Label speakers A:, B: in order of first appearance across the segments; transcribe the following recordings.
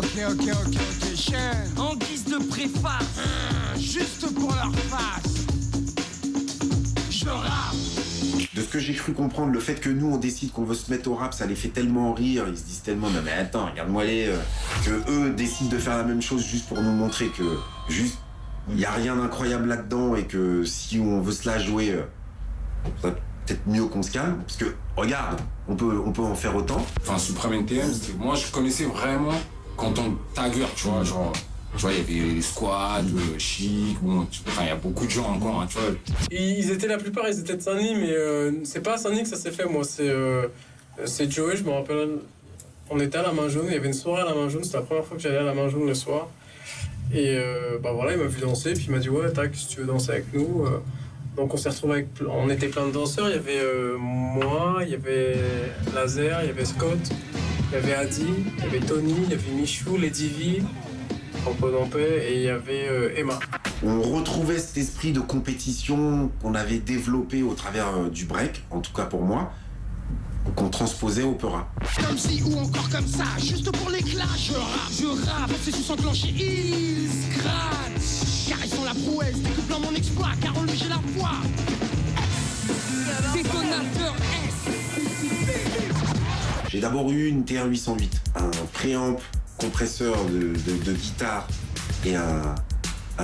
A: Ok, chaîne.
B: En guise de préface,
A: Juste pour leur face. Je rappe.
C: De ce que j'ai cru comprendre, le fait que nous on décide qu'on veut se mettre au rap, ça les fait tellement rire, ils se disent tellement non mais attends, regarde-moi que eux décident de faire la même chose juste pour nous montrer que juste il y a rien d'incroyable là-dedans et que si on veut se la jouer, ça peut-être mieux qu'on se calme parce que regarde, on peut en faire autant.
D: Enfin Supreme NTM, moi je connaissais vraiment quand on tagueur, tu vois, genre. Tu vois, il y avait les squads, Chic, bon, enfin, il y a beaucoup de gens encore, hein, tu vois.
E: Ils étaient la plupart, ils étaient de Saint-Denis, mais c'est pas à Saint-Denis que ça s'est fait, moi. C'est Joey, je me rappelle. On était à la Main Jaune, il y avait une soirée à la Main Jaune, c'était la première fois que j'allais à la Main Jaune le soir. Et bah voilà, il m'a vu danser, puis il m'a dit ouais, tac, si tu veux danser avec nous. Donc on s'est retrouvés on était plein de danseurs, il y avait moi, il y avait Laser, il y avait Scott, il y avait Adi, il y avait Tony, il y avait Michou, Lady V. Et il y avait Emma.
C: On retrouvait cet esprit de compétition qu'on avait développé au travers du break, en tout cas pour moi, qu'on transposait au Peura.
A: Comme si ou encore comme ça, juste pour l'éclat. Je rappe, processus enclenché, ils scratch. Car ils sont la prouesse, découplant mon exploit, car en lui j'ai la foi. Détonateur S.
C: J'ai d'abord eu une TR-808, un préamp compresseur de guitare et un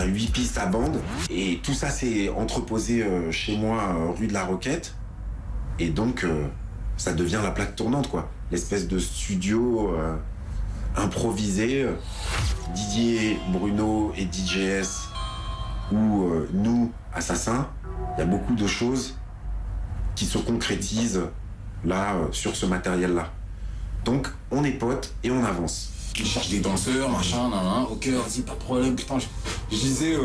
C: 8 pistes à bande. Et tout ça s'est entreposé chez moi, rue de la Roquette. Et donc, ça devient la plaque tournante, quoi. L'espèce de studio improvisé. Didier, Bruno et DJS, ou nous, Assassin, il y a beaucoup de choses qui se concrétisent là, sur ce matériel-là. Donc, on est potes et on avance.
D: Ils cherchent des danseurs, machin, ok, vas-y, pas de problème, putain, je disais,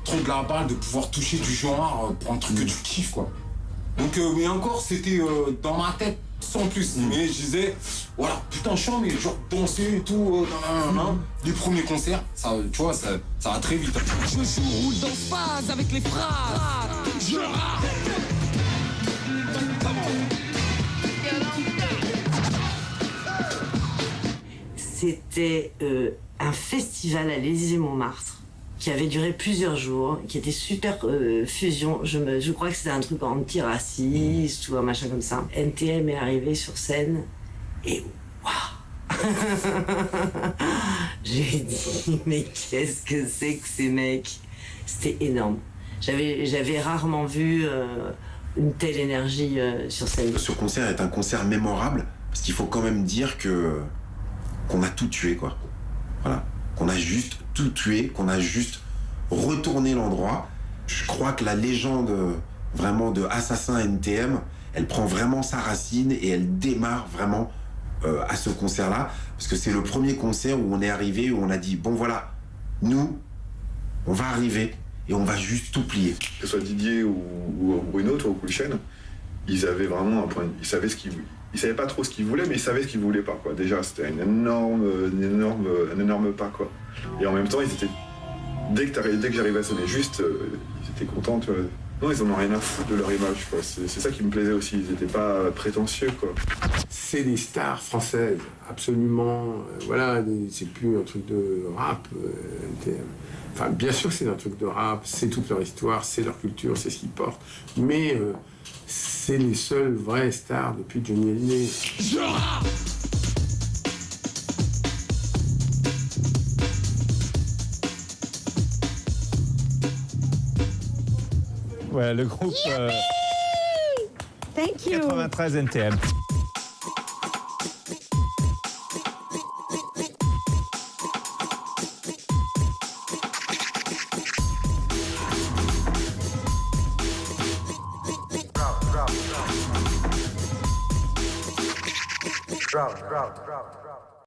D: trop de la balle de pouvoir toucher du genre pour un truc que tu kiffes, quoi. Donc, mais encore, c'était dans ma tête, sans plus, mais je disais, voilà, putain, chiant, mais genre danser et tout, les premiers concerts, ça, tu vois, ça va très vite.
B: je joue roule dans phase avec les phrases.
A: Je rappe.
F: C'était un festival à l'Élysée-Montmartre qui avait duré plusieurs jours, qui était super fusion. Je crois que c'était un truc anti-raciste ou un machin comme ça. NTM est arrivé sur scène et waouh. J'ai dit mais qu'est-ce que c'est que ces mecs? C'était énorme. J'avais rarement vu une telle énergie sur scène.
C: Ce concert est un concert mémorable parce qu'il faut quand même dire qu'on a tout tué, quoi. Voilà. Qu'on a juste tout tué, qu'on a juste retourné l'endroit. Je crois que la légende vraiment de Assassin NTM, elle prend vraiment sa racine et elle démarre vraiment à ce concert-là. Parce que c'est le premier concert où on est arrivé, où on a dit, bon voilà, nous, on va arriver et on va juste tout plier.
G: Que ce soit Didier ou Bruno, toi, ou Coolchen, ils avaient vraiment un point. Ils savaient ce qu'ils voulaient. Ils savaient pas trop ce qu'ils voulaient, mais ils savaient ce qu'ils voulaient pas, quoi. Déjà, c'était un énorme pas, quoi. Et en même temps, ils étaient. Dès que j'arrivais à sonner juste, ils étaient contents, tu vois. Non, ils en ont rien à foutre de leur image, quoi. C'est ça qui me plaisait aussi. Ils étaient pas prétentieux, quoi.
H: C'est des stars françaises, absolument. Voilà, c'est plus un truc de rap. Enfin, bien sûr que c'est un truc de rap, c'est toute leur histoire, c'est leur culture, c'est ce qu'ils portent. Mais c'est les seules vraies stars depuis Johnny Hallyday.
A: Je rappe.
I: Ouais, le groupe
J: Thank you.
I: 93 NTM.
J: Drop.